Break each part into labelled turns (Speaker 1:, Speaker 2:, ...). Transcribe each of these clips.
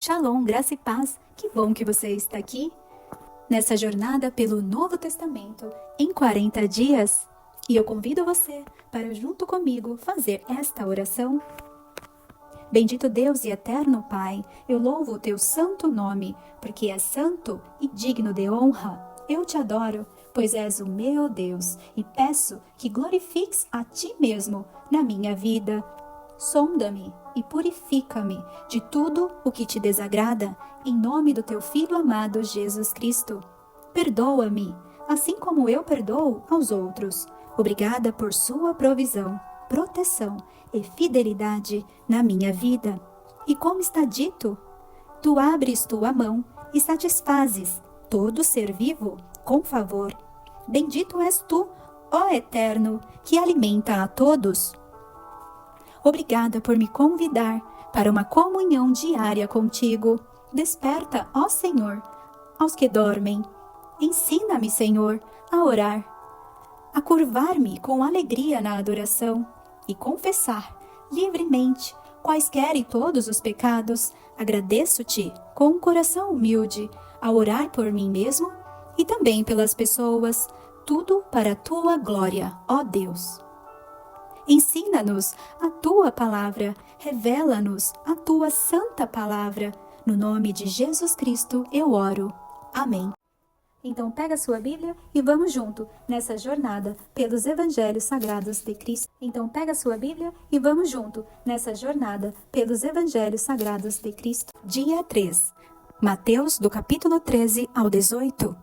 Speaker 1: Shalom, graça e paz. Que bom que você está aqui nessa jornada pelo Novo Testamento em 40 dias. E eu convido você para, junto comigo, fazer esta oração. Bendito Deus e eterno Pai, eu louvo o teu santo nome, porque és santo e digno de honra. Eu te adoro, pois és o meu Deus, e peço que glorifiques a ti mesmo na minha vida. Sonda-me e purifica-me de tudo o que te desagrada, em nome do teu Filho amado Jesus Cristo. Perdoa-me, assim como eu perdoo aos outros. Obrigada por sua provisão, proteção e fidelidade na minha vida. E como está dito, tu abres tua mão e satisfazes todo ser vivo com favor. Bendito és tu, ó Eterno, que alimenta a todos. Obrigada por me convidar para uma comunhão diária contigo. Desperta, ó Senhor, aos que dormem. Ensina-me, Senhor, a orar, a curvar-me com alegria na adoração e confessar livremente quaisquer e todos os pecados. Agradeço-te com um coração humilde a orar por mim mesmo e também pelas pessoas, tudo para a tua glória, ó Deus. Ensina-nos a tua palavra, revela-nos a tua santa palavra. No nome de Jesus Cristo eu oro. Amém. Então pega a sua Bíblia e vamos junto nessa jornada pelos Evangelhos Sagrados de Cristo. Então pega a sua Bíblia e vamos junto nessa jornada pelos Evangelhos Sagrados de Cristo. Dia 3. Mateus, do capítulo 13 ao 18.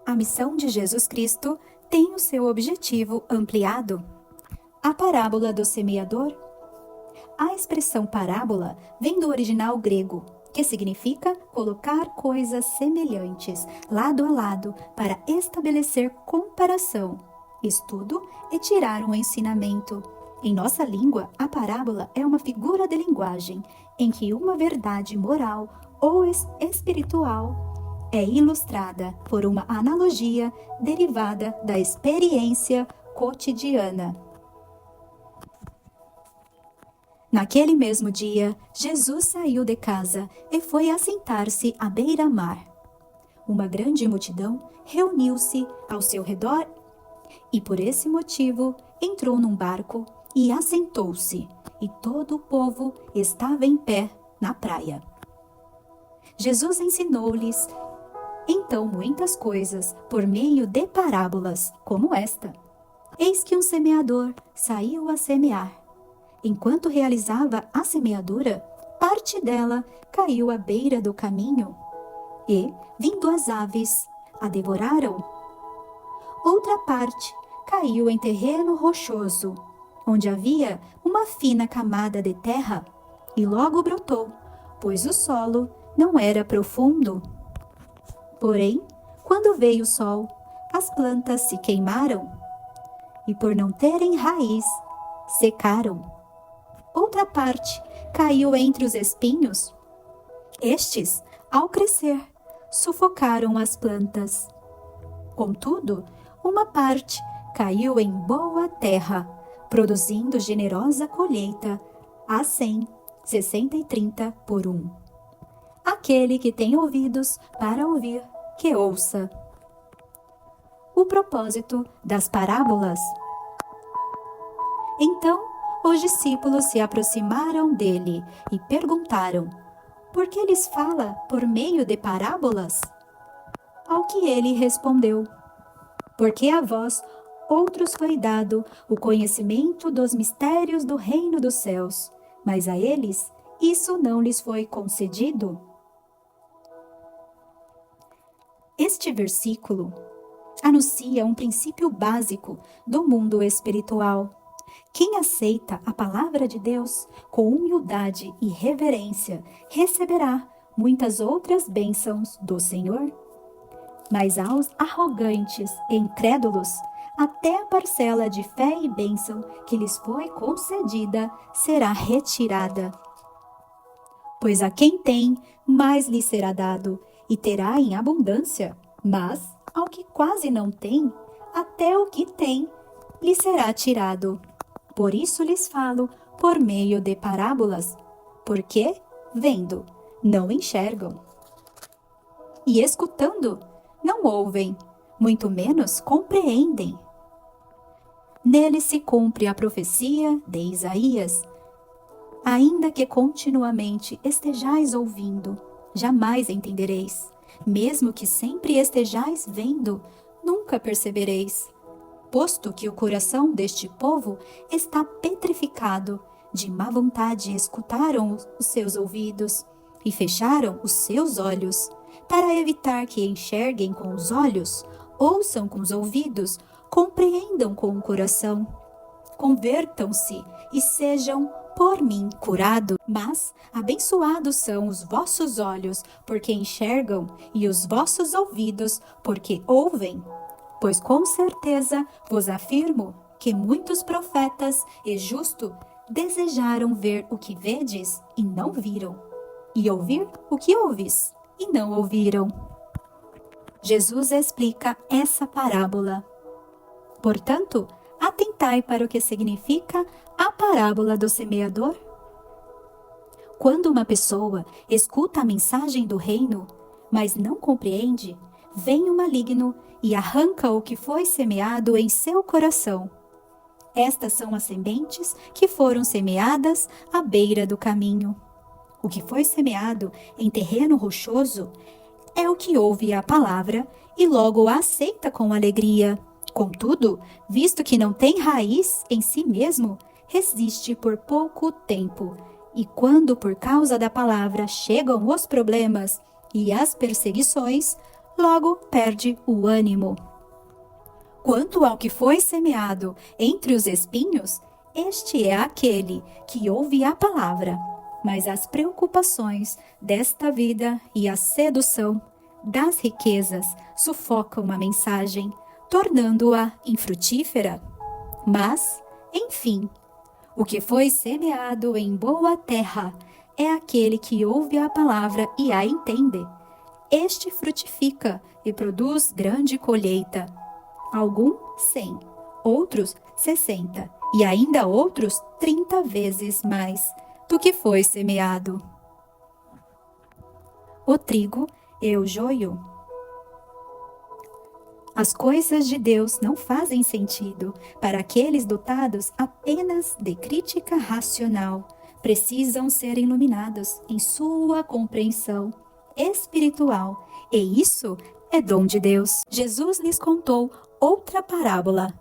Speaker 1: A missão de Jesus Cristo tem o seu objetivo ampliado. A parábola do semeador. A expressão parábola vem do original grego, que significa colocar coisas semelhantes lado a lado para estabelecer comparação, estudo e tirar um ensinamento. Em nossa língua, a parábola é uma figura de linguagem em que uma verdade moral ou espiritual é ilustrada por uma analogia derivada da experiência cotidiana. Naquele mesmo dia, Jesus saiu de casa e foi assentar-se à beira-mar. Uma grande multidão reuniu-se ao seu redor e, por esse motivo, entrou num barco e assentou-se, e todo o povo estava em pé na praia. Jesus ensinou-lhes então muitas coisas por meio de parábolas, como esta. Eis que um semeador saiu a semear. Enquanto realizava a semeadura, parte dela caiu à beira do caminho e, vindo as aves, a devoraram. Outra parte caiu em terreno rochoso, onde havia uma fina camada de terra, e logo brotou, pois o solo não era profundo. Porém, quando veio o sol, as plantas se queimaram e, por não terem raiz, secaram. Outra parte caiu entre os espinhos. Estes, ao crescer, sufocaram as plantas. Contudo, uma parte caiu em boa terra, produzindo generosa colheita, a 100, 60 e 30 por 1. Aquele que tem ouvidos para ouvir, que ouça. O propósito das parábolas. Então, os discípulos se aproximaram dele e perguntaram: por que lhes fala por meio de parábolas? Ao que ele respondeu: porque a vós outros foi dado o conhecimento dos mistérios do reino dos céus, mas a eles isso não lhes foi concedido. Este versículo anuncia um princípio básico do mundo espiritual. Quem aceita a palavra de Deus com humildade e reverência receberá muitas outras bênçãos do Senhor. Mas aos arrogantes e incrédulos, até a parcela de fé e bênção que lhes foi concedida será retirada. Pois a quem tem, mais lhe será dado, e terá em abundância, mas ao que quase não tem, até o que tem lhe será tirado. Por isso lhes falo por meio de parábolas, porque vendo, não enxergam. E escutando, não ouvem, muito menos compreendem. Nele se cumpre a profecia de Isaías. Ainda que continuamente estejais ouvindo, jamais entendereis. Mesmo que sempre estejais vendo, nunca percebereis. Posto que o coração deste povo está petrificado, de má vontade escutaram os seus ouvidos e fecharam os seus olhos, para evitar que enxerguem com os olhos, ouçam com os ouvidos, compreendam com o coração. Convertam-se e sejam por mim curados. Mas abençoados são os vossos olhos, porque enxergam, e os vossos ouvidos, porque ouvem. Pois com certeza vos afirmo que muitos profetas e justos desejaram ver o que vedes e não viram, e ouvir o que ouvis e não ouviram. Jesus explica essa parábola. Portanto, atentai para o que significa a parábola do semeador. Quando uma pessoa escuta a mensagem do reino, mas não compreende, vem o maligno e arranca o que foi semeado em seu coração. Estas são as sementes que foram semeadas à beira do caminho. O que foi semeado em terreno rochoso é o que ouve a palavra e logo a aceita com alegria. Contudo, visto que não tem raiz em si mesmo, resiste por pouco tempo. E quando por causa da palavra chegam os problemas e as perseguições, logo perde o ânimo. Quanto ao que foi semeado entre os espinhos, este é aquele que ouve a palavra, mas as preocupações desta vida e a sedução das riquezas sufocam a mensagem, tornando-a infrutífera. Mas, enfim, o que foi semeado em boa terra é aquele que ouve a palavra e a entende. Este frutifica e produz grande colheita. Alguns 100, outros 60 e ainda outros 30 vezes mais do que foi semeado. O trigo e o joio. As coisas de Deus não fazem sentido para aqueles dotados apenas de crítica racional. Precisam ser iluminados em sua compreensão espiritual, e isso é dom de Deus. Jesus lhes contou outra parábola.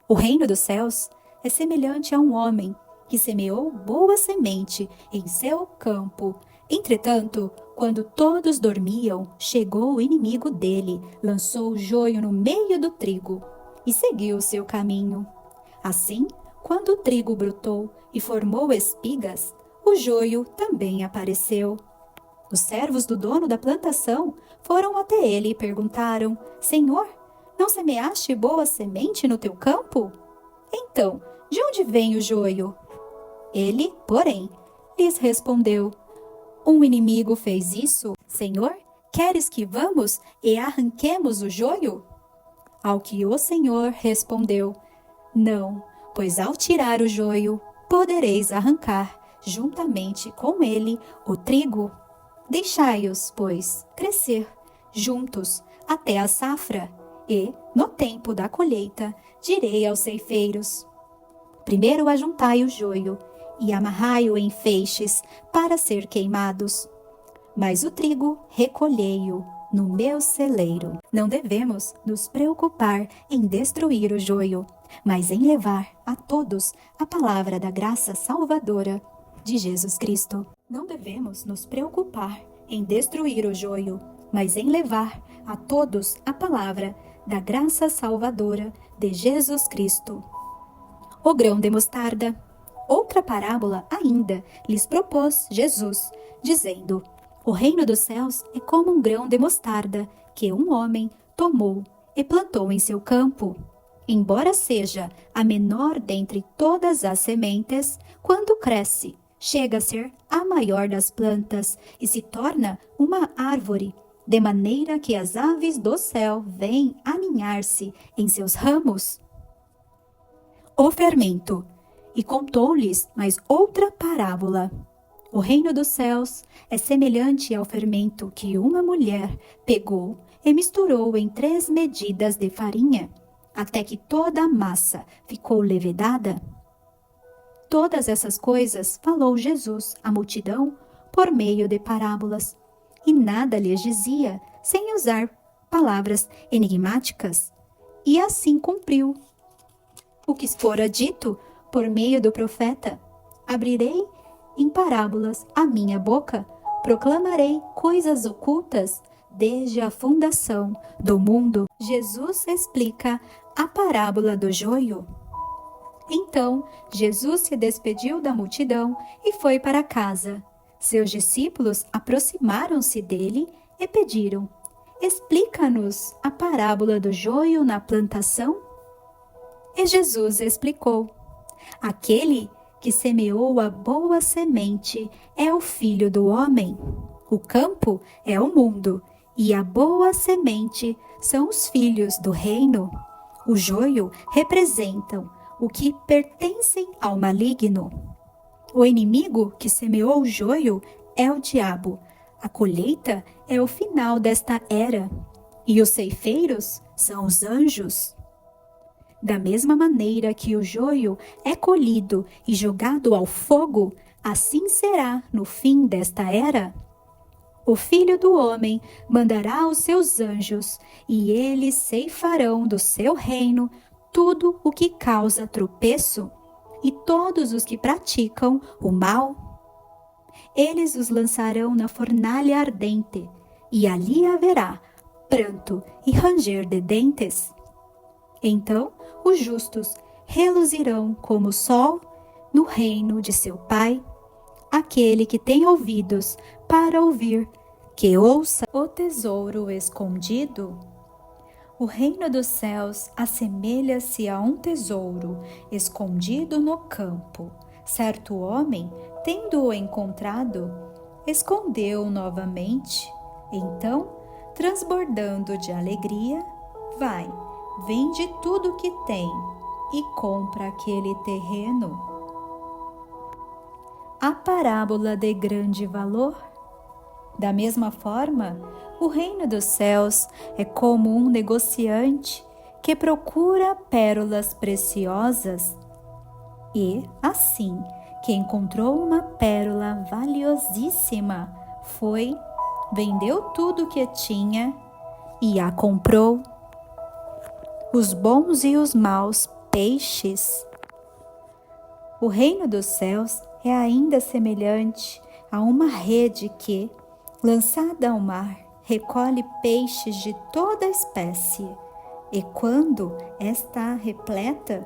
Speaker 1: O reino dos céus é semelhante a um homem que semeou boa semente em seu campo. Entretanto, quando todos dormiam, chegou o inimigo dele, lançou o joio no meio do trigo e seguiu o seu caminho. Assim, quando o trigo brotou e formou espigas, o joio também apareceu. Os servos do dono da plantação foram até ele e perguntaram: Senhor, não semeaste boa semente no teu campo? Então, de onde vem o joio? Ele, porém, lhes respondeu: Um inimigo fez isso? Senhor, queres que vamos e arranquemos o joio? Ao que o Senhor respondeu: Não, pois ao tirar o joio, podereis arrancar, juntamente com ele, o trigo. Deixai-os, pois, crescer juntos até a safra, e, no tempo da colheita, direi aos ceifeiros: Primeiro ajuntai o joio, e amarrai-o em feixes para ser queimados. Mas o trigo recolhei-o no meu celeiro. Não devemos nos preocupar em destruir o joio, mas em levar a todos a palavra da graça salvadora de Jesus Cristo. Não devemos nos preocupar em destruir o joio, mas em levar a todos a palavra da graça salvadora de Jesus Cristo. O grão de mostarda. Outra parábola ainda lhes propôs Jesus, dizendo: O reino dos céus é como um grão de mostarda que um homem tomou e plantou em seu campo. Embora seja a menor dentre todas as sementes, quando cresce, chega a ser a maior das plantas e se torna uma árvore, de maneira que as aves do céu vêm aninhar-se em seus ramos. O fermento. E contou-lhes mais outra parábola. O reino dos céus é semelhante ao fermento que uma mulher pegou e misturou em 3 medidas de farinha, até que toda a massa ficou levedada. Todas essas coisas falou Jesus à multidão por meio de parábolas, e nada lhes dizia sem usar palavras enigmáticas, e assim cumpriu o que fora dito por meio do profeta: abrirei em parábolas a minha boca, proclamarei coisas ocultas desde a fundação do mundo. Jesus explica a parábola do joio. Então, Jesus se despediu da multidão e foi para casa. Seus discípulos aproximaram-se dele e pediram: explica-nos a parábola do joio na plantação. E Jesus explicou: aquele que semeou a boa semente é o Filho do Homem. O campo é o mundo, e a boa semente são os filhos do reino. O joio representam o que pertencem ao maligno. O inimigo que semeou o joio é o diabo. A colheita é o final desta era, e os ceifeiros são os anjos. Da mesma maneira que o joio é colhido e jogado ao fogo, assim será no fim desta era. O Filho do Homem mandará os seus anjos, e eles ceifarão do seu reino tudo o que causa tropeço e todos os que praticam o mal. Eles os lançarão na fornalha ardente, e ali haverá pranto e ranger de dentes. Então os justos reluzirão como o sol no reino de seu Pai. Aquele que tem ouvidos para ouvir, que ouça. O tesouro escondido. O reino dos céus assemelha-se a um tesouro escondido no campo. Certo homem, tendo-o encontrado, escondeu-o novamente. Então, transbordando de alegria, vai, vende tudo o que tem e compra aquele terreno. A parábola de grande valor. Da mesma forma, o reino dos céus é como um negociante que procura pérolas preciosas. E, assim que encontrou uma pérola valiosíssima, foi, vendeu tudo o que tinha e a comprou. Os bons e os maus peixes. O reino dos céus é ainda semelhante a uma rede que, lançada ao mar, recolhe peixes de toda espécie. E quando está repleta,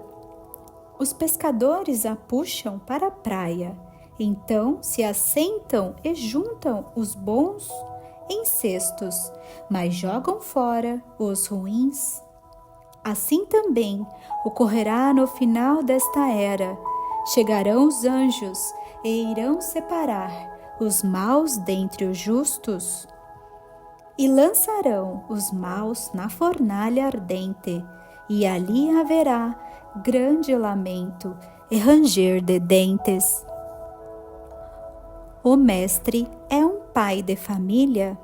Speaker 1: os pescadores a puxam para a praia. Então se assentam e juntam os bons em cestos, mas jogam fora os ruins. Assim também ocorrerá no final desta era. Chegarão os anjos e irão separar os maus dentre os justos, e lançarão os maus na fornalha ardente, e ali haverá grande lamento e ranger de dentes. O mestre é um pai de família.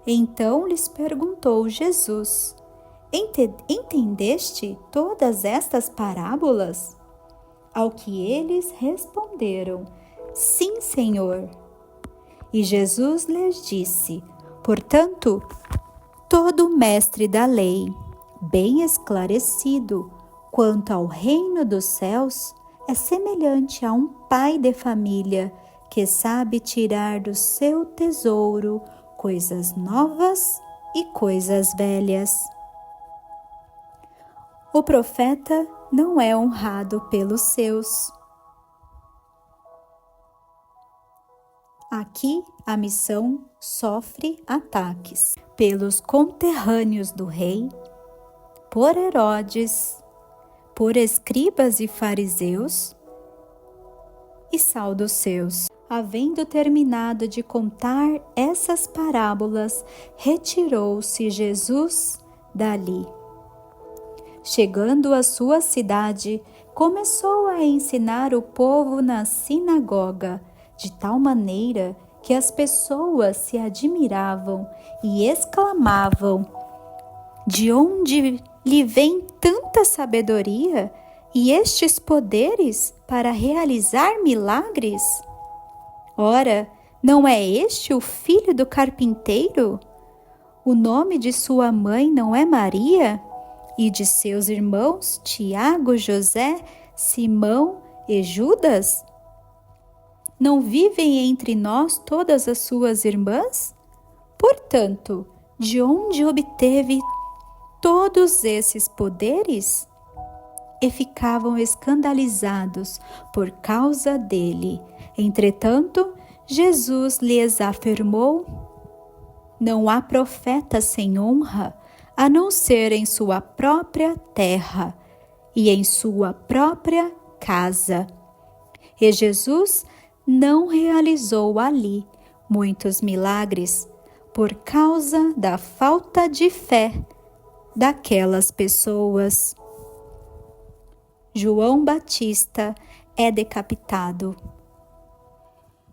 Speaker 1: Então lhes perguntou Jesus: entendeste todas estas parábolas? Ao que eles responderam: sim, Senhor. E Jesus lhes disse: portanto, todo mestre da lei, bem esclarecido quanto ao reino dos céus, é semelhante a um pai de família que sabe tirar do seu tesouro coisas novas e coisas velhas. O profeta não é honrado pelos seus. Aqui a missão sofre ataques pelos conterrâneos do rei, por Herodes, por escribas e fariseus e saduceus. Havendo terminado de contar essas parábolas, retirou-se Jesus dali. Chegando à sua cidade, começou a ensinar o povo na sinagoga, de tal maneira que as pessoas se admiravam e exclamavam: de onde lhe vem tanta sabedoria e estes poderes para realizar milagres? Ora, não é este o filho do carpinteiro? O nome de sua mãe não é Maria? E de seus irmãos Tiago, José, Simão e Judas? Não vivem entre nós todas as suas irmãs? Portanto, de onde obteve todos esses poderes? E ficavam escandalizados por causa dele. Entretanto, Jesus lhes afirmou: não há profeta sem honra, a não ser em sua própria terra e em sua própria casa. E Jesus não realizou ali muitos milagres por causa da falta de fé daquelas pessoas. João Batista é decapitado.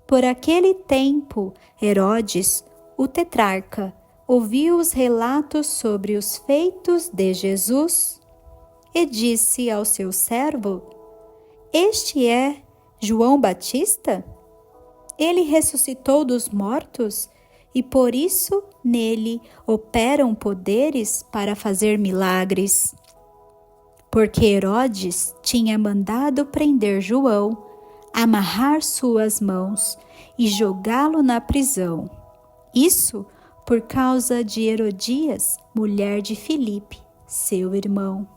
Speaker 1: Por aquele tempo, Herodes, o tetrarca, ouviu os relatos sobre os feitos de Jesus e disse ao seu servo: este é João Batista? Ele ressuscitou dos mortos e por isso nele operam poderes para fazer milagres. Porque Herodes tinha mandado prender João, amarrar suas mãos e jogá-lo na prisão. Isso por causa de Herodias, mulher de Filipe, seu irmão.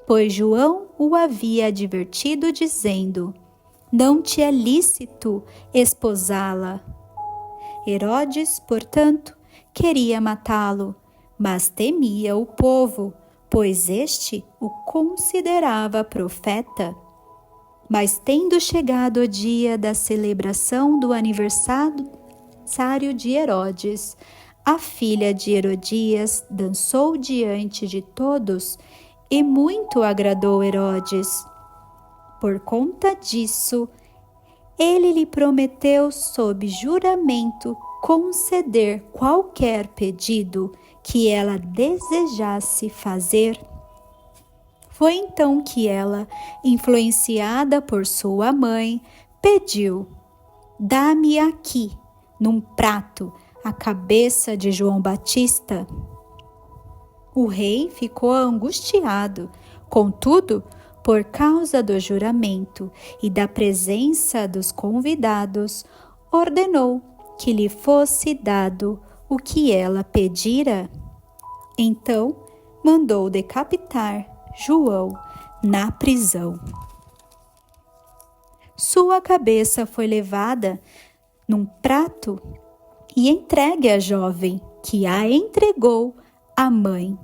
Speaker 1: Pois João o havia advertido, dizendo: não te é lícito esposá-la. Herodes, portanto, queria matá-lo, mas temia o povo, pois este o considerava profeta. Mas tendo chegado o dia da celebração do aniversário de Herodes, a filha de Herodias dançou diante de todos e muito agradou Herodes. Por conta disso, ele lhe prometeu sob juramento conceder qualquer pedido que ela desejasse fazer. Foi então que ela, influenciada por sua mãe, pediu: dá-me aqui, num prato, a cabeça de João Batista. O rei ficou angustiado, contudo, por causa do juramento e da presença dos convidados, ordenou que lhe fosse dado o que ela pedira. Então, mandou decapitar João na prisão. Sua cabeça foi levada num prato e entregue à jovem, que a entregou à mãe.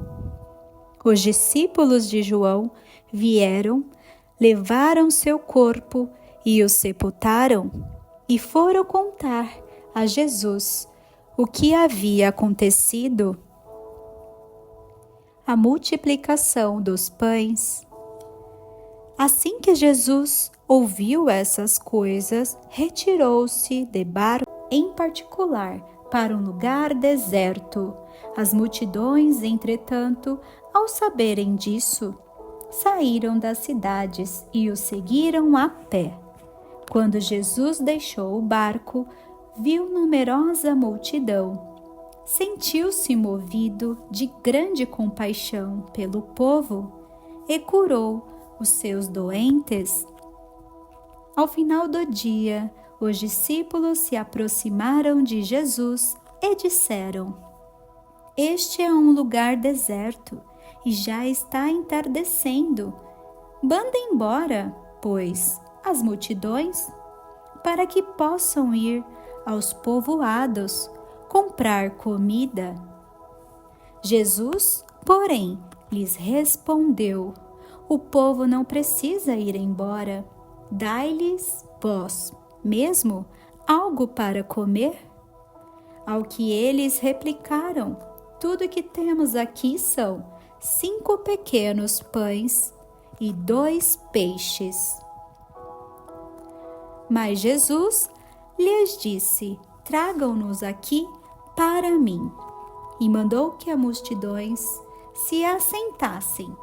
Speaker 1: Os discípulos de João vieram, levaram seu corpo e o sepultaram, e foram contar a Jesus o que havia acontecido. A multiplicação dos pães. Assim que Jesus ouviu essas coisas, retirou-se de barco em particular para um lugar deserto. As multidões, entretanto, ao saberem disso, saíram das cidades e o seguiram a pé. Quando Jesus deixou o barco, viu numerosa multidão. Sentiu-se movido de grande compaixão pelo povo e curou os seus doentes. Ao final do dia, os discípulos se aproximaram de Jesus e disseram: este é um lugar deserto e já está entardecendo. Manda embora, pois, as multidões, para que possam ir aos povoados comprar comida. Jesus, porém, lhes respondeu: o povo não precisa ir embora. Dai-lhes vós mesmo algo para comer? Ao que eles replicaram: tudo que temos aqui são 5 pequenos pães e 2 peixes. Mas Jesus lhes disse: tragam-nos aqui para mim. E mandou que as multidões se assentassem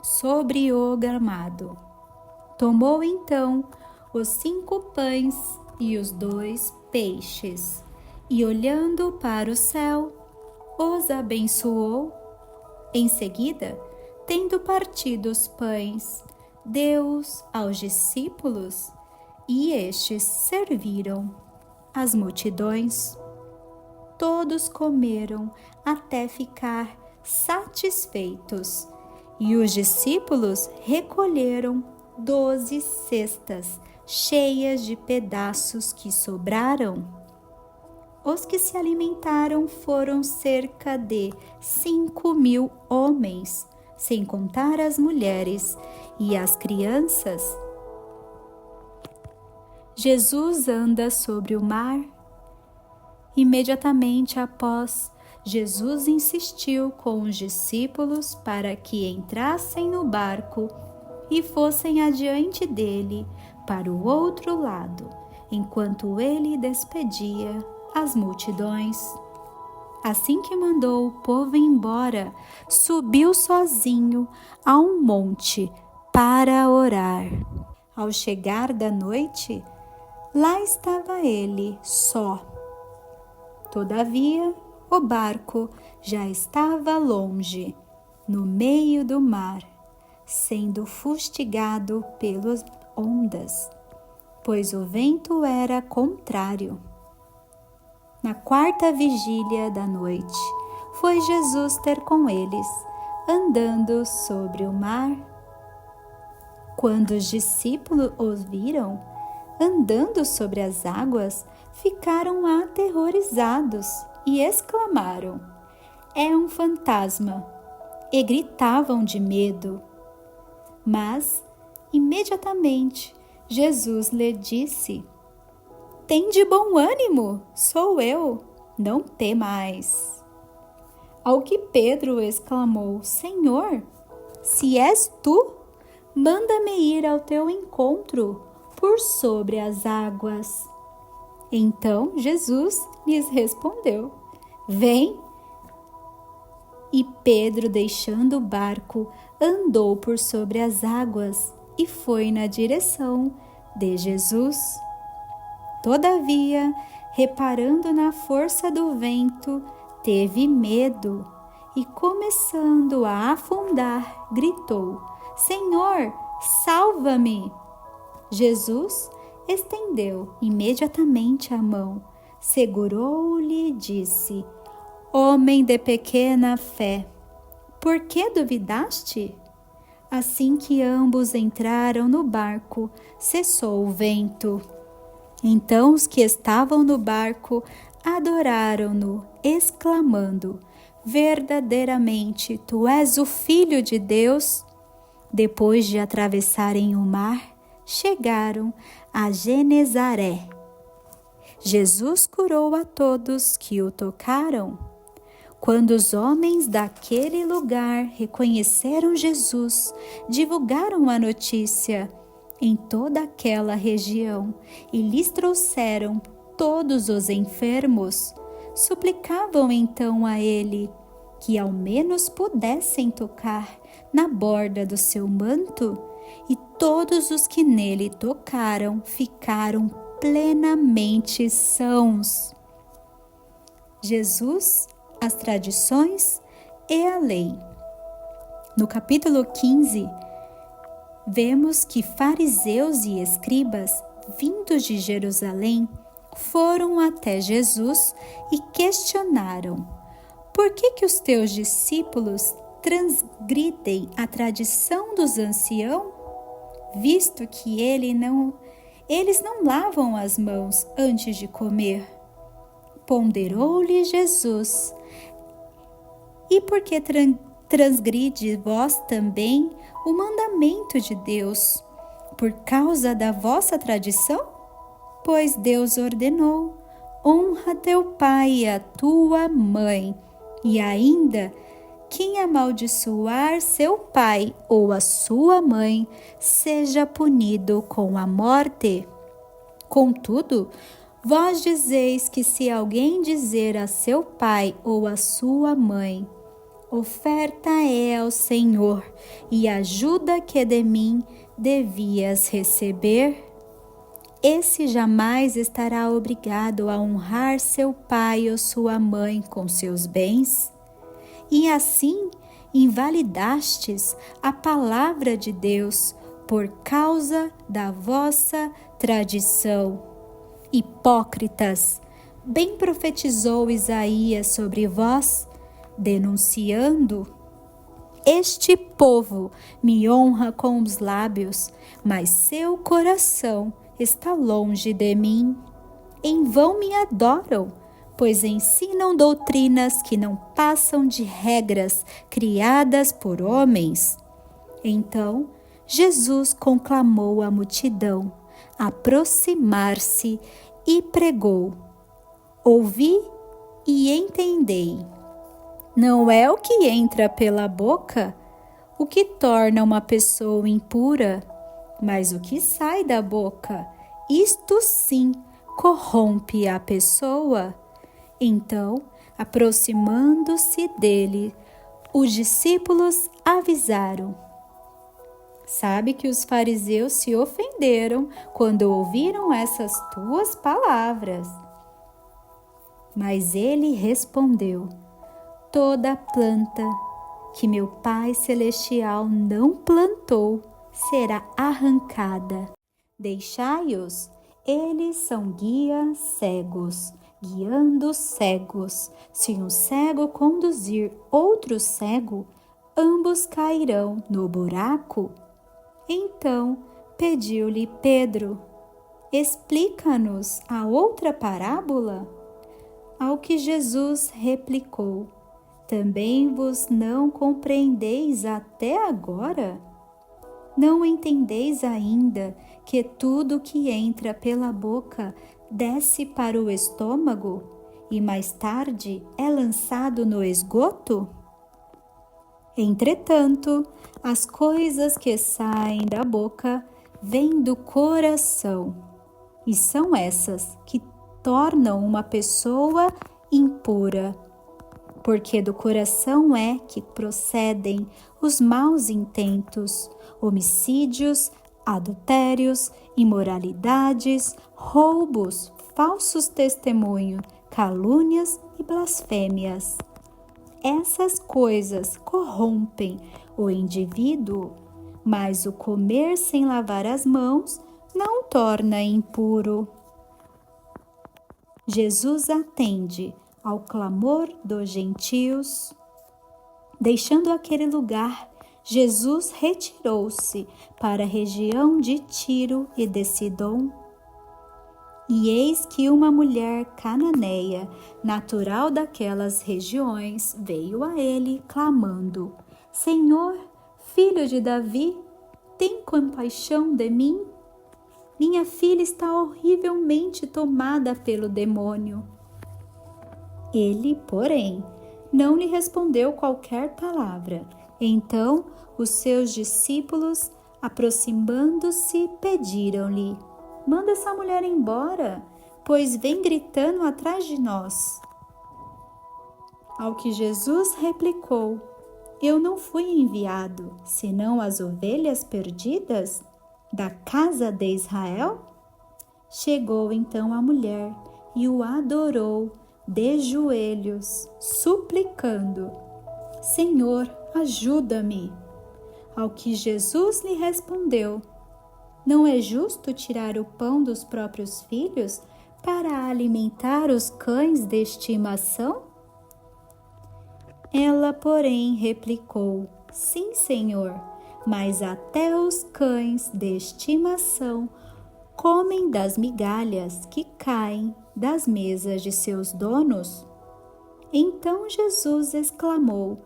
Speaker 1: sobre o gramado. Tomou então os 5 pães e os 2 peixes, e olhando para o céu, os abençoou. Em seguida, tendo partido os pães, deu-os aos discípulos, e estes serviram as multidões. Todos comeram até ficar satisfeitos, e os discípulos recolheram 12 cestas cheias de pedaços que sobraram. Os que se alimentaram foram cerca de 5.000 homens, sem contar as mulheres e as crianças. Jesus anda sobre o mar. Imediatamente após, Jesus insistiu com os discípulos para que entrassem no barco e fossem adiante dele para o outro lado, enquanto ele despedia as multidões. Assim que mandou o povo embora, subiu sozinho a um monte para orar. Ao chegar da noite, lá estava ele só. Todavia, o barco já estava longe, no meio do mar, sendo fustigado pelas ondas, pois o vento era contrário. Na 4ª vigília da noite, foi Jesus ter com eles, andando sobre o mar. Quando os discípulos os viram, andando sobre as águas, ficaram aterrorizados e exclamaram: é um fantasma! E gritavam de medo. Mas, imediatamente, Jesus lhe disse: tende bom ânimo, sou eu, não temais. Ao que Pedro exclamou: Senhor, se és tu, manda-me ir ao teu encontro por sobre as águas. Então Jesus lhes respondeu: vem. E Pedro, deixando o barco, andou por sobre as águas e foi na direção de Jesus. Todavia, reparando na força do vento, teve medo e, começando a afundar, gritou: Senhor, salva-me! Jesus estendeu imediatamente a mão, segurou-lhe e disse: Homem de pequena fé, por que duvidaste? Assim que ambos entraram no barco, cessou o vento. Então os que estavam no barco adoraram-no, exclamando: Verdadeiramente, tu és o Filho de Deus. Depois de atravessarem o mar, chegaram a Genezaré. Jesus curou a todos que o tocaram. Quando os homens daquele lugar reconheceram Jesus, divulgaram a notícia em toda aquela região e lhes trouxeram todos os enfermos. Suplicavam então a ele que ao menos pudessem tocar na borda do seu manto, e todos os que nele tocaram ficaram plenamente sãos. Jesus, as tradições e a lei. No capítulo 15, vemos que fariseus e escribas, vindos de Jerusalém, foram até Jesus e questionaram: por que os teus discípulos transgridem a tradição dos anciãos, visto que eles não lavam as mãos antes de comer? Ponderou-lhe Jesus: e por que transgride vós também o mandamento de Deus, por causa da vossa tradição? Pois Deus ordenou: honra teu pai e a tua mãe, e ainda: quem amaldiçoar seu pai ou a sua mãe, seja punido com a morte. Contudo, vós dizeis que se alguém dizer a seu pai ou a sua mãe, oferta é ao Senhor e ajuda que de mim devias receber, esse jamais estará obrigado a honrar seu pai ou sua mãe com seus bens. E assim invalidastes a palavra de Deus por causa da vossa tradição. Hipócritas, bem profetizou Isaías sobre vós, denunciando: este povo me honra com os lábios, mas seu coração está longe de mim. Em vão me adoram, pois ensinam doutrinas que não passam de regras criadas por homens. Então, Jesus conclamou a multidão a aproximar-se e pregou: ouvi e entendei. Não é o que entra pela boca o que torna uma pessoa impura, mas o que sai da boca, isto sim corrompe a pessoa. Então, aproximando-se dele, os discípulos avisaram: sabe que os fariseus se ofenderam quando ouviram essas tuas palavras. Mas ele respondeu: toda planta que meu Pai Celestial não plantou será arrancada. Deixai-os, eles são guias cegos, guiando cegos. Se um cego conduzir outro cego, ambos cairão no buraco. Então pediu-lhe Pedro: explica-nos a outra parábola. Ao que Jesus replicou: também vos não compreendeis até agora? Não entendeis ainda que tudo que entra pela boca desce para o estômago e mais tarde é lançado no esgoto? Entretanto, as coisas que saem da boca vêm do coração, e são essas que tornam uma pessoa impura. Porque do coração é que procedem os maus intentos, homicídios, adultérios, imoralidades, roubos, falsos testemunhos, calúnias e blasfêmias. Essas coisas corrompem o indivíduo, mas o comer sem lavar as mãos não o torna impuro. Jesus atende ao clamor dos gentios. Deixando aquele lugar, Jesus retirou-se para a região de Tiro e de Sidom. E eis que uma mulher cananeia, natural daquelas regiões, veio a ele clamando: Senhor, filho de Davi, tem compaixão de mim? Minha filha está horrivelmente tomada pelo demônio. Ele, porém, não lhe respondeu qualquer palavra. Então, os seus discípulos, aproximando-se, pediram-lhe: manda essa mulher embora, pois vem gritando atrás de nós. Ao que Jesus replicou: eu não fui enviado, senão as ovelhas perdidas da casa de Israel? Chegou então a mulher e o adorou de joelhos, suplicando: Senhor, ajuda-me. Ao que Jesus lhe respondeu: não é justo tirar o pão dos próprios filhos para alimentar os cães de estimação? Ela, porém, replicou: sim, Senhor, mas até os cães de estimação comem das migalhas que caem das mesas de seus donos. Então Jesus exclamou: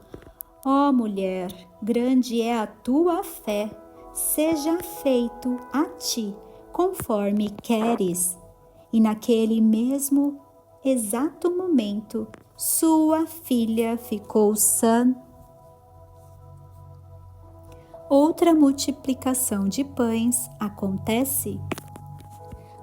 Speaker 1: ó mulher, grande é a tua fé, seja feito a ti conforme queres. E naquele mesmo exato momento, sua filha ficou sã. Outra multiplicação de pães acontece.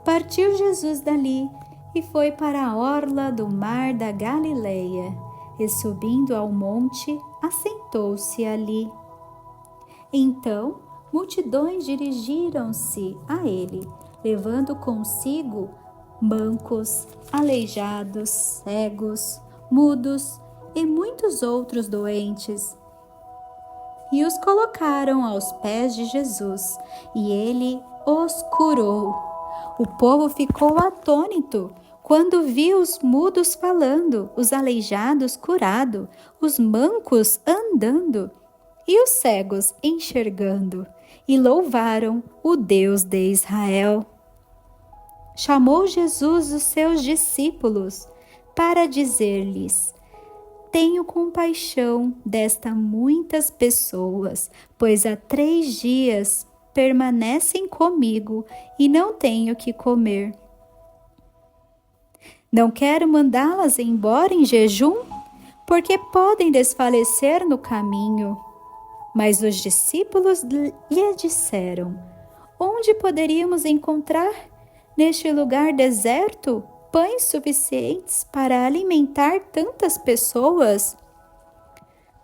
Speaker 1: Partiu Jesus dali e foi para a orla do mar da Galileia, e subindo ao monte, assentou-se ali. Então, multidões dirigiram-se a ele, levando consigo mancos, aleijados, cegos, mudos e muitos outros doentes, e os colocaram aos pés de Jesus, e ele os curou. O povo ficou atônito quando viu os mudos falando, os aleijados curados, os mancos andando e os cegos enxergando, e louvaram o Deus de Israel. Chamou Jesus os seus discípulos para dizer-lhes: tenho compaixão destas muitas pessoas, pois há 3 dias permanecem comigo e não tenho que comer. Não quero mandá-las embora em jejum, porque podem desfalecer no caminho. Mas os discípulos lhe disseram: onde poderíamos encontrar, neste lugar deserto, pães suficientes para alimentar tantas pessoas?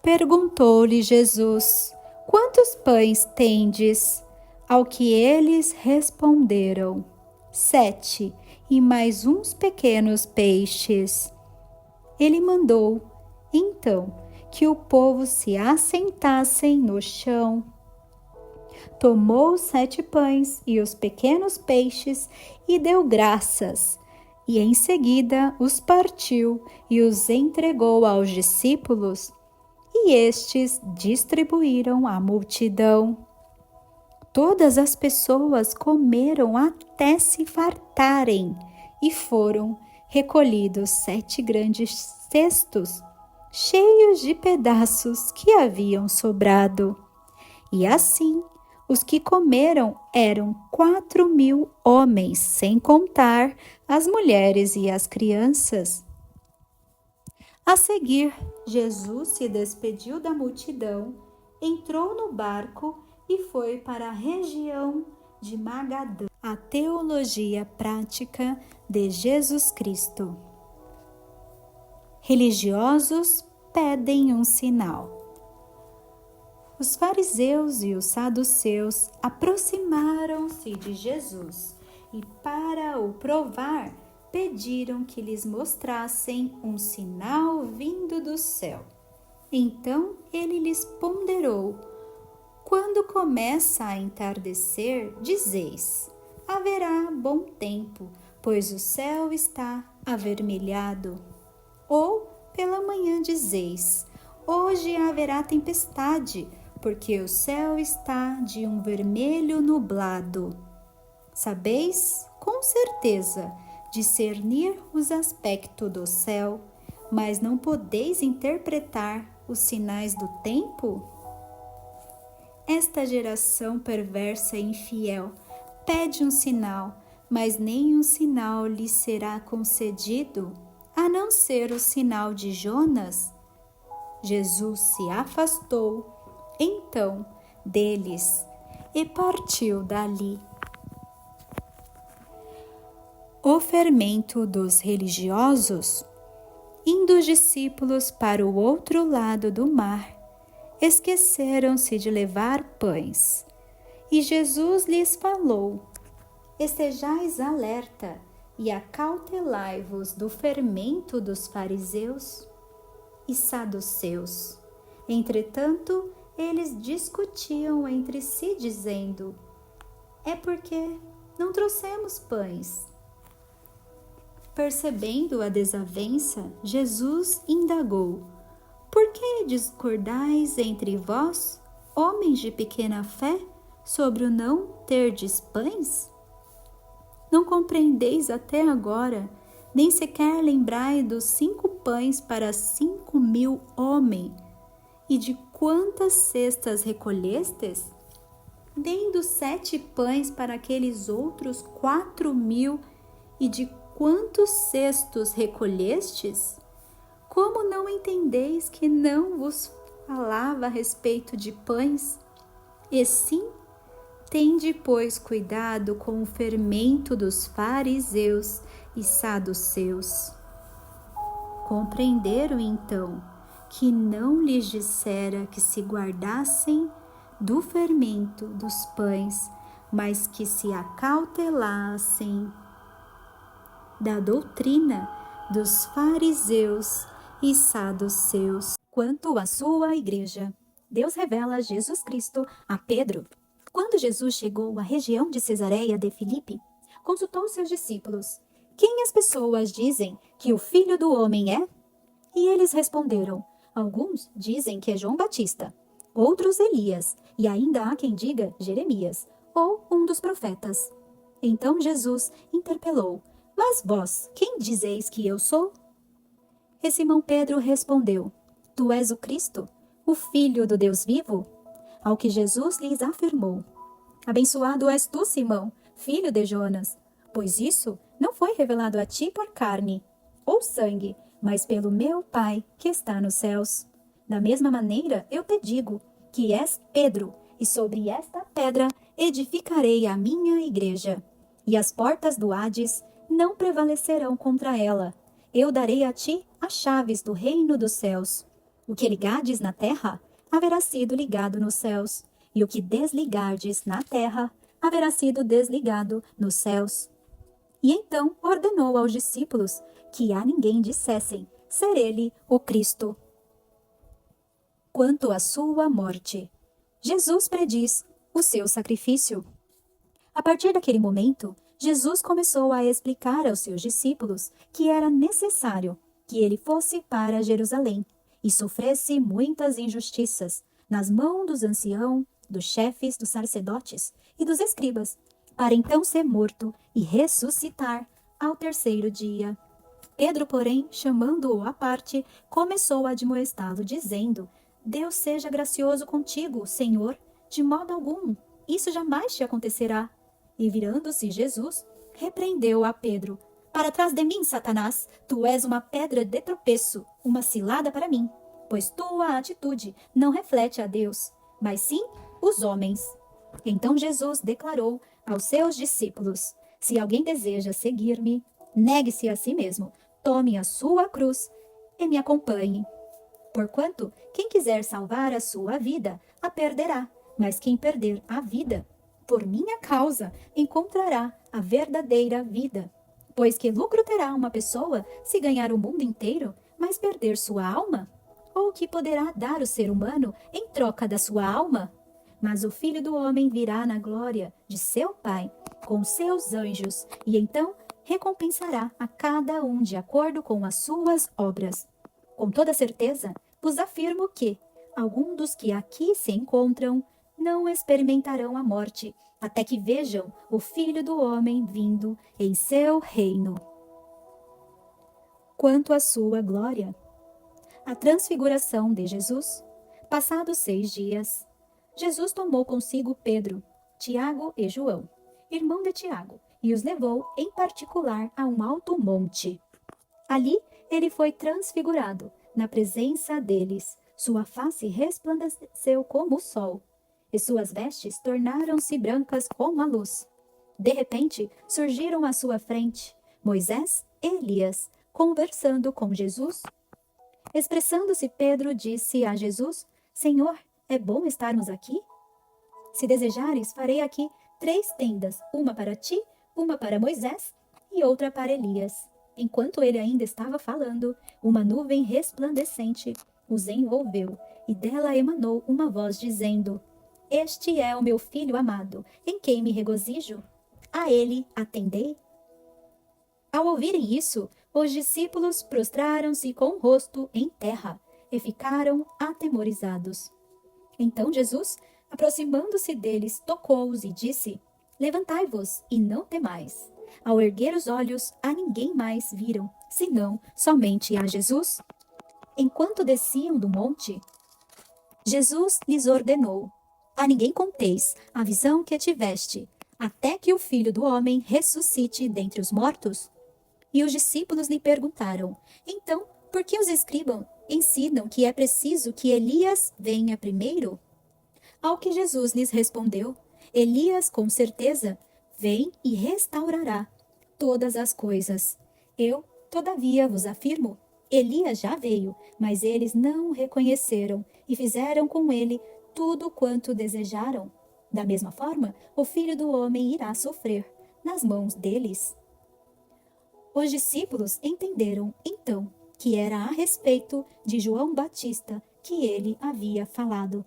Speaker 1: Perguntou-lhe Jesus: quantos pães tendes? Ao que eles responderam: 7, e mais uns pequenos peixes. Ele mandou, então, que o povo se assentassem no chão. Tomou os 7 pães e os pequenos peixes e deu graças, e em seguida os partiu e os entregou aos discípulos, e estes distribuíram à multidão. Todas as pessoas comeram até se fartarem, e foram recolhidos 7 grandes cestos, cheios de pedaços que haviam sobrado. E assim, os que comeram eram 4.000 homens, sem contar as mulheres e as crianças. A seguir, Jesus se despediu da multidão, entrou no barco e foi para a região de Magadã. A teologia prática de Jesus Cristo. Religiosos pedem um sinal. Os fariseus e os saduceus aproximaram-se de Jesus e, para o provar, pediram que lhes mostrassem um sinal vindo do céu. Então ele lhes ponderou: quando começa a entardecer, dizeis: haverá bom tempo, pois o céu está avermelhado. Ou pela manhã dizeis: hoje haverá tempestade, porque o céu está de um vermelho nublado. Sabeis, com certeza, discernir os aspectos do céu, mas não podeis interpretar os sinais do tempo? Esta geração perversa e infiel pede um sinal, mas nenhum sinal lhe será concedido, a não ser o sinal de Jonas. Jesus se afastou, então, deles e partiu dali. O fermento dos religiosos. Indo os discípulos para o outro lado do mar, esqueceram-se de levar pães. E Jesus lhes falou: estejais alerta e acautelai-vos do fermento dos fariseus e saduceus. Entretanto, eles discutiam entre si, dizendo: é porque não trouxemos pães. Percebendo a desavença, Jesus indagou: por que discordais entre vós, homens de pequena fé, sobre o não terdes pães? Não compreendeis até agora, nem sequer lembrai dos 5 pães para 5.000 homens, e de quantas cestas recolhestes? Nem dos 7 pães para aqueles outros 4.000, e de quantos cestos recolhestes? Como não entendeis que não vos falava a respeito de pães, e sim Tende, pois, cuidado com o fermento dos fariseus e saduceus. Compreenderam, então, que não lhes dissera que se guardassem do fermento dos pães, mas que se acautelassem da doutrina dos fariseus e saduceus. Quanto à sua igreja, Deus revela Jesus Cristo a Pedro. Quando Jesus chegou à região de Cesareia de Filipe, consultou seus discípulos: Quem as pessoas dizem que o Filho do Homem é? E eles responderam: Alguns dizem que é João Batista, outros Elias, e ainda há quem diga Jeremias, ou um dos profetas. Então Jesus interpelou: Mas vós, quem dizeis que eu sou? E Simão Pedro respondeu: Tu és o Cristo, o Filho do Deus vivo? Ao que Jesus lhes afirmou: Abençoado és tu, Simão, filho de Jonas, pois isso não foi revelado a ti por carne ou sangue, mas pelo meu Pai que está nos céus. Da mesma maneira eu te digo que és Pedro, e sobre esta pedra edificarei a minha igreja, e as portas do Hades não prevalecerão contra ela. Eu darei a ti as chaves do reino dos céus. O que ligardes na terra haverá sido ligado nos céus, e o que desligardes na terra haverá sido desligado nos céus. E então ordenou aos discípulos que a ninguém dissessem ser ele o Cristo. Quanto à sua morte, Jesus prediz o seu sacrifício. A partir daquele momento, Jesus começou a explicar aos seus discípulos que era necessário que ele fosse para Jerusalém e sofresse muitas injustiças nas mãos dos anciãos, dos chefes, dos sacerdotes e dos escribas, para então ser morto e ressuscitar ao terceiro dia. Pedro, porém, chamando-o à parte, começou a admoestá-lo, dizendo: Deus seja gracioso contigo, Senhor, de modo algum, isso jamais te acontecerá. E virando-se Jesus, repreendeu a Pedro: Para trás de mim, Satanás, tu és uma pedra de tropeço, uma cilada para mim, pois tua atitude não reflete a Deus, mas sim os homens. Então Jesus declarou aos seus discípulos: Se alguém deseja seguir-me, negue-se a si mesmo, tome a sua cruz e me acompanhe. Porquanto, quem quiser salvar a sua vida, a perderá, mas quem perder a vida, por minha causa, encontrará a verdadeira vida. Pois que lucro terá uma pessoa se ganhar o mundo inteiro, mas perder sua alma? Ou que poderá dar o ser humano em troca da sua alma? Mas o Filho do Homem virá na glória de seu Pai, com seus anjos, e então recompensará a cada um de acordo com as suas obras. Com toda certeza, vos afirmo que alguns dos que aqui se encontram não experimentarão a morte, até que vejam o Filho do Homem vindo em seu reino. Quanto à sua glória, a transfiguração de Jesus, passados 6 dias, Jesus tomou consigo Pedro, Tiago e João, irmão de Tiago, e os levou em particular a um alto monte. Ali ele foi transfigurado na presença deles. Sua face resplandeceu como o sol, e suas vestes tornaram-se brancas como a luz. De repente, surgiram à sua frente Moisés e Elias, conversando com Jesus. Expressando-se, Pedro disse a Jesus: Senhor, é bom estarmos aqui? Se desejares, farei aqui 3 tendas, uma para ti, uma para Moisés e outra para Elias. Enquanto ele ainda estava falando, uma nuvem resplandecente os envolveu, e dela emanou uma voz dizendo: Este é o meu filho amado, em quem me regozijo. A ele atendei. Ao ouvirem isso, os discípulos prostraram-se com o rosto em terra e ficaram atemorizados. Então Jesus, aproximando-se deles, tocou-os e disse: Levantai-vos e não temais. Ao erguer os olhos, a ninguém mais viram, senão somente a Jesus. Enquanto desciam do monte, Jesus lhes ordenou: A ninguém conteis a visão que tiveste, até que o Filho do Homem ressuscite dentre os mortos. E os discípulos lhe perguntaram: Então, por que os escribas ensinam que é preciso que Elias venha primeiro? Ao que Jesus lhes respondeu: Elias, com certeza, vem e restaurará todas as coisas. Eu, todavia, vos afirmo, Elias já veio, mas eles não o reconheceram e fizeram com ele tudo quanto desejaram. Da mesma forma, o Filho do Homem irá sofrer nas mãos deles. Os discípulos entenderam, então, que era a respeito de João Batista que ele havia falado.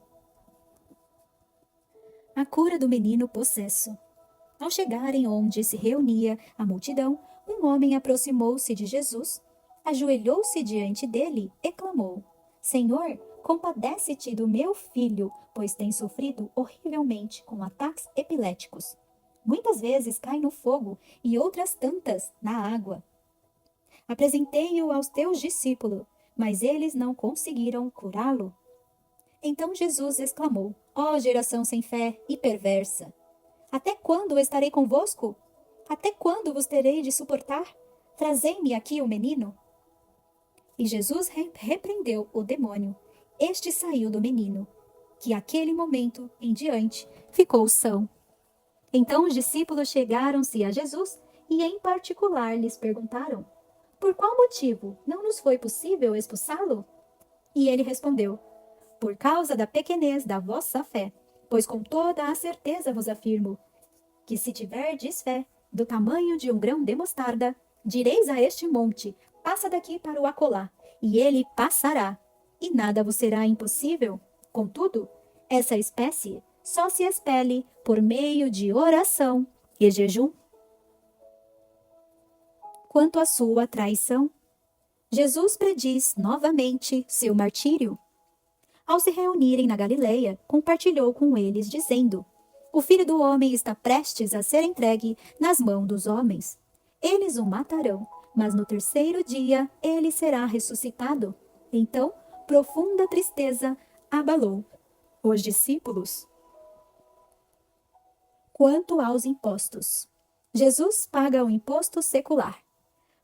Speaker 1: A cura do menino possesso. Ao chegarem onde se reunia a multidão, um homem aproximou-se de Jesus, ajoelhou-se diante dele e clamou: Senhor, compadece-te do meu filho, pois tem sofrido horrivelmente com ataques epiléticos. Muitas vezes cai no fogo e outras tantas na água. Apresentei-o aos teus discípulos, mas eles não conseguiram curá-lo. Então Jesus exclamou: Ó geração sem fé e perversa! Até quando estarei convosco? Até quando vos terei de suportar? Trazei-me aqui o menino. E Jesus repreendeu o demônio. Este saiu do menino, que aquele momento em diante ficou são. Então os discípulos chegaram-se a Jesus e em particular lhes perguntaram: Por qual motivo não nos foi possível expulsá-lo? E ele respondeu: Por causa da pequenez da vossa fé. Pois com toda a certeza vos afirmo que se tiverdes fé do tamanho de um grão de mostarda, direis a este monte: passa daqui para o acolá, e ele passará, e nada vos será impossível. Contudo, essa espécie só se expele por meio de oração e jejum. Quanto à sua traição, Jesus prediz novamente seu martírio. Ao se reunirem na Galileia, compartilhou com eles, dizendo: O Filho do Homem está prestes a ser entregue nas mãos dos homens. Eles o matarão, mas no terceiro dia ele será ressuscitado. Então, profunda tristeza abalou os discípulos. Quanto aos impostos, Jesus paga o imposto secular.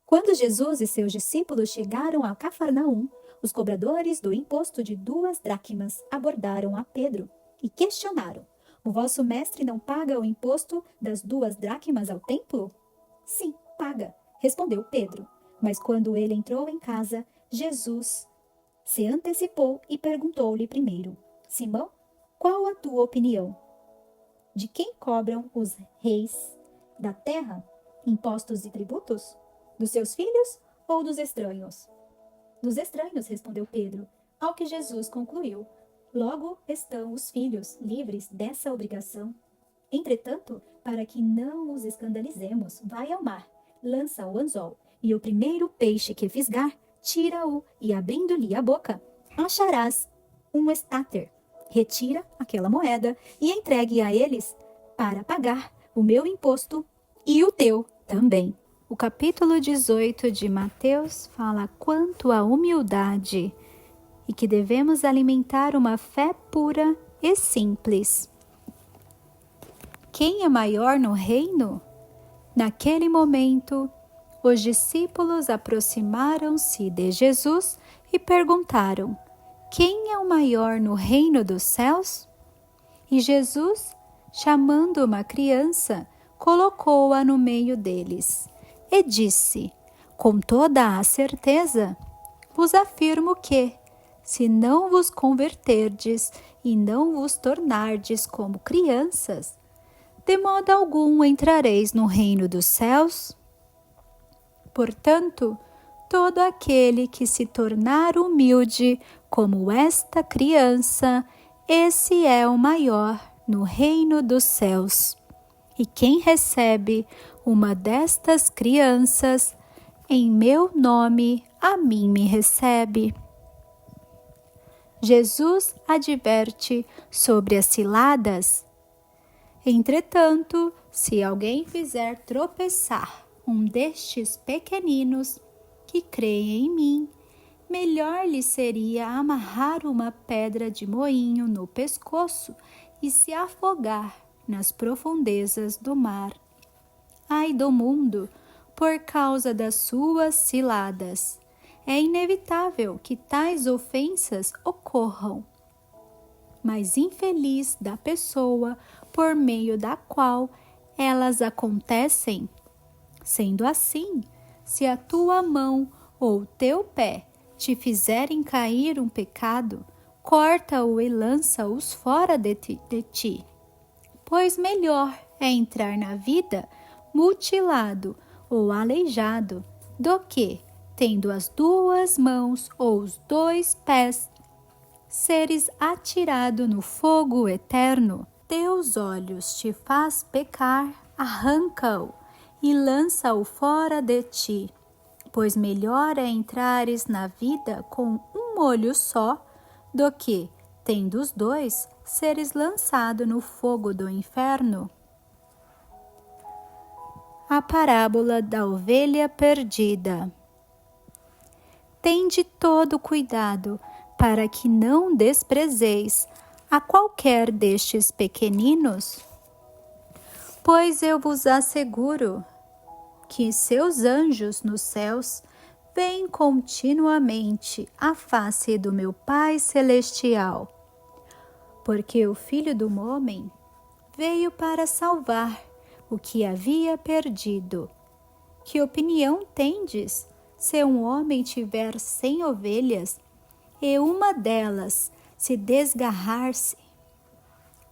Speaker 1: Quando Jesus e seus discípulos chegaram a Cafarnaum, os cobradores do imposto de 2 dracmas abordaram a Pedro e questionaram: O vosso mestre não paga o imposto das 2 dracmas ao templo? Sim, paga, respondeu Pedro. Mas quando ele entrou em casa, Jesus se antecipou e perguntou-lhe primeiro: Simão, qual a tua opinião? De quem cobram os reis da terra impostos e tributos? Dos seus filhos ou dos estranhos? Dos estranhos, respondeu Pedro, ao que Jesus concluiu: Logo estão os filhos livres dessa obrigação. Entretanto, para que não os escandalizemos, vai ao mar, lança o anzol, e o primeiro peixe que fisgar, tira-o, e abrindo-lhe a boca, acharás um estáter. Retira aquela moeda e entregue a eles para pagar o meu imposto e o teu também. O capítulo 18 de Mateus fala quanto à humildade e que devemos alimentar uma fé pura e simples. Quem é maior no reino? Naquele momento, os discípulos aproximaram-se de Jesus e perguntaram: Quem é o maior no reino dos céus? E Jesus, chamando uma criança, colocou-a no meio deles e disse: Com toda a certeza, vos afirmo que, se não vos converterdes e não vos tornardes como crianças, de modo algum entrareis no reino dos céus. Portanto, todo aquele que se tornar humilde como esta criança, esse é o maior no reino dos céus. E quem recebe uma destas crianças, em meu nome, a mim me recebe. Jesus adverte sobre as ciladas. Entretanto, se alguém fizer tropeçar um destes pequeninos que creem em mim, melhor lhe seria amarrar uma pedra de moinho no pescoço e se afogar nas profundezas do mar. Ai do mundo, por causa das suas ciladas! É inevitável que tais ofensas ocorram. Mas infeliz da pessoa por meio da qual elas acontecem. Sendo assim, se a tua mão ou teu pé te fizerem cair um pecado, corta-o e lança-os fora de ti. Pois melhor é entrar na vida mutilado ou aleijado do que, tendo as duas mãos ou os dois pés, seres atirado no fogo eterno. Teus olhos te faz pecar, arranca-o e lança-o fora de ti. Pois melhor é entrares na vida com um olho só, do que, tendo os dois, seres lançado no fogo do inferno. A parábola da ovelha perdida. Tende todo cuidado, para que não desprezeis a qualquer destes pequeninos, pois eu vos asseguro que seus anjos nos céus veem continuamente a face do meu Pai Celestial. Porque o Filho do Homem veio para salvar o que havia perdido. Que opinião tendes, se um homem tiver 100 ovelhas e uma delas se desgarrar-se?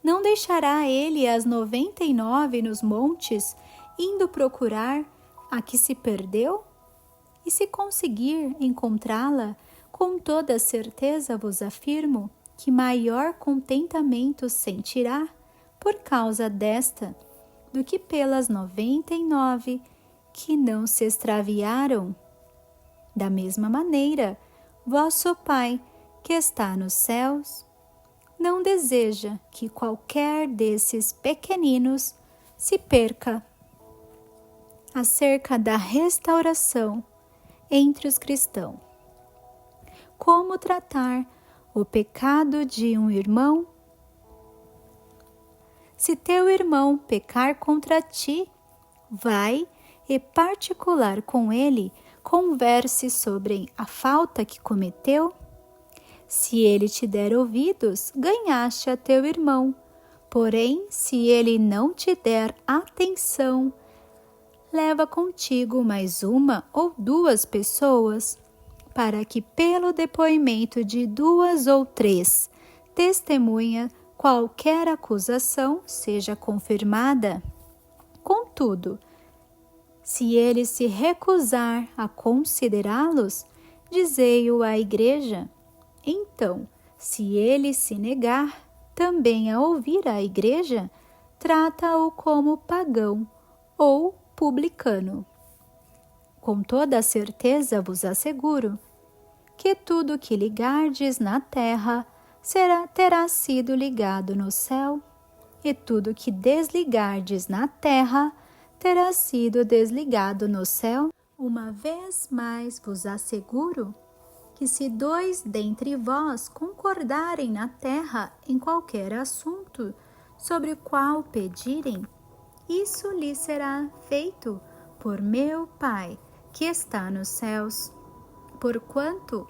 Speaker 1: Não deixará ele as 99 nos montes, indo procurar a que se perdeu? E se conseguir encontrá-la, com toda certeza vos afirmo que maior contentamento sentirá por causa desta do que pelas 99 que não se extraviaram. Da mesma maneira, vosso Pai, que está nos céus, não deseja que qualquer desses pequeninos se perca. Acerca da restauração entre os cristãos. Como tratar o pecado de um irmão? Se teu irmão pecar contra ti, vai e particular com ele, converse sobre a falta que cometeu. Se ele te der ouvidos, ganhaste a teu irmão. Porém, se ele não te der atenção, leva contigo mais uma ou duas pessoas, para que pelo depoimento de 2 ou 3 testemunha qualquer acusação seja confirmada. Contudo, se ele se recusar a considerá-los, dizei-o à igreja. Então, se ele se negar também a ouvir a igreja, trata-o como pagão ou publicano. Com toda a certeza vos asseguro que tudo que ligardes na terra terá sido ligado no céu, e tudo que desligardes na terra terá sido desligado no céu. Uma vez mais vos asseguro que se 2 dentre vós concordarem na terra em qualquer assunto sobre o qual pedirem, isso lhes será feito por meu Pai que está nos céus. Porquanto,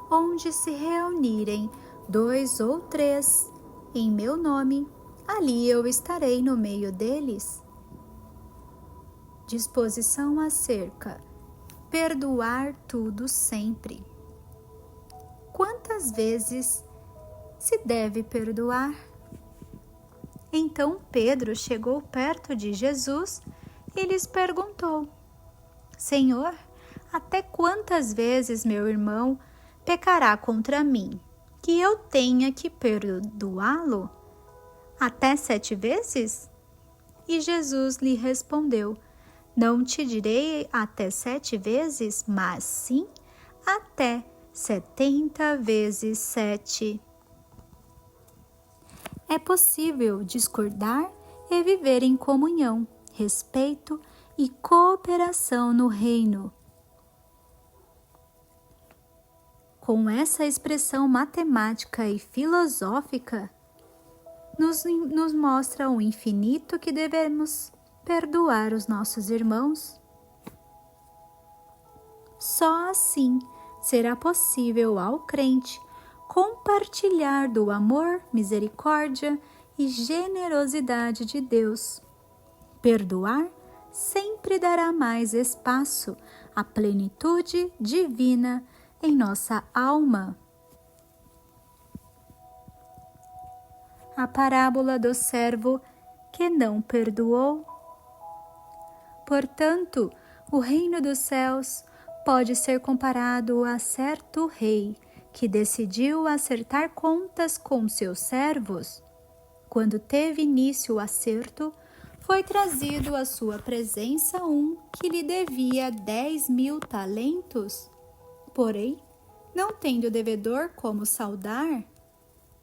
Speaker 1: onde se reunirem 2 ou 3 em meu nome, ali eu estarei no meio deles. Disposição acerca: perdoar tudo sempre. Quantas vezes se deve perdoar? Então Pedro chegou perto de Jesus e lhes perguntou: Senhor, até quantas vezes meu irmão pecará contra mim, que eu tenha que perdoá-lo? Até 7 vezes? E Jesus lhe respondeu: Não te direi até 7 vezes, mas sim até 70 vezes 7. É possível discordar e viver em comunhão, respeito e cooperação no reino. Com essa expressão matemática e filosófica, nos mostra o infinito que devemos perdoar os nossos irmãos. Só assim será possível ao crente compartilhar do amor, misericórdia e generosidade de Deus. Perdoar sempre dará mais espaço à plenitude divina em nossa alma. A parábola do servo que não perdoou. Portanto, o reino dos céus pode ser comparado a certo rei que decidiu acertar contas com seus servos. Quando teve início o acerto, foi trazido à sua presença um que lhe devia 10.000 talentos. Porém, não tendo devedor como saldar,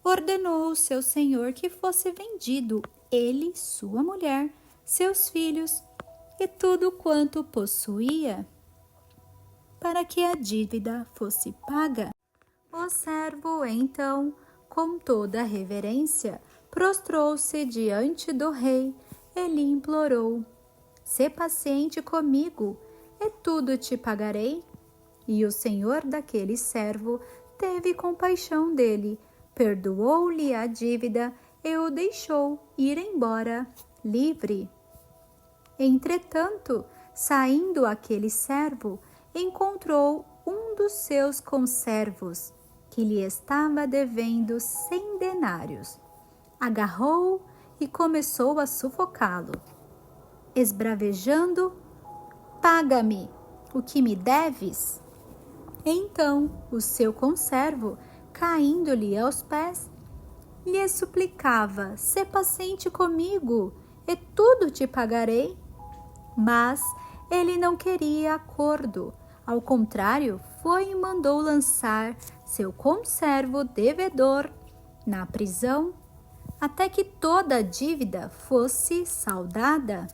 Speaker 1: ordenou o seu senhor que fosse vendido, ele, sua mulher, seus filhos e tudo quanto possuía, para que a dívida fosse paga. O servo, então, com toda reverência, prostrou-se diante do rei e lhe implorou: "Sê paciente comigo, e tudo te pagarei." E o senhor daquele servo teve compaixão dele, perdoou-lhe a dívida e o deixou ir embora livre. Entretanto, saindo aquele servo, encontrou um dos seus conservos, que lhe estava devendo 100 denários. Agarrou-o e começou a sufocá-lo, esbravejando: "Paga-me o que me deves." Então o seu conservo, caindo-lhe aos pés, lhe suplicava: "Sê paciente comigo, e tudo te pagarei." Mas ele não queria acordo. Ao contrário, foi e mandou lançar seu conservo devedor na prisão, até que toda a dívida fosse saldada.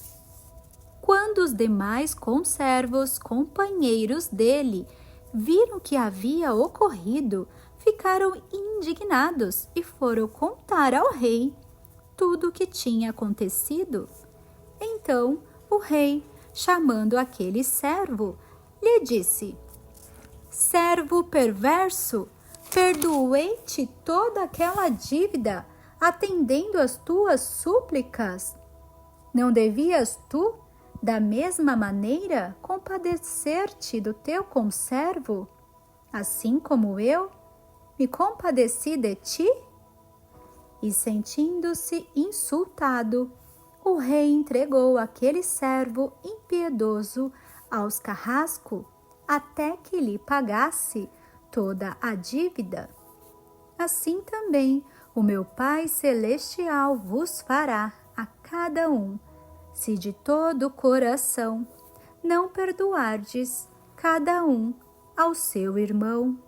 Speaker 1: Quando os demais conservos, companheiros dele, viram o que havia ocorrido, ficaram indignados e foram contar ao rei tudo o que tinha acontecido. Então o rei, chamando aquele servo, lhe disse: "Servo perverso, perdoei-te toda aquela dívida, atendendo às tuas súplicas. Não devias tu, da mesma maneira, compadecer-te do teu conservo, assim como eu me compadeci de ti?" E sentindo-se insultado, o rei entregou aquele servo impiedoso aos carrascos até que lhe pagasse toda a dívida. Assim também o meu Pai Celestial vos fará a cada um, se de todo o coração não perdoardes cada um ao seu irmão.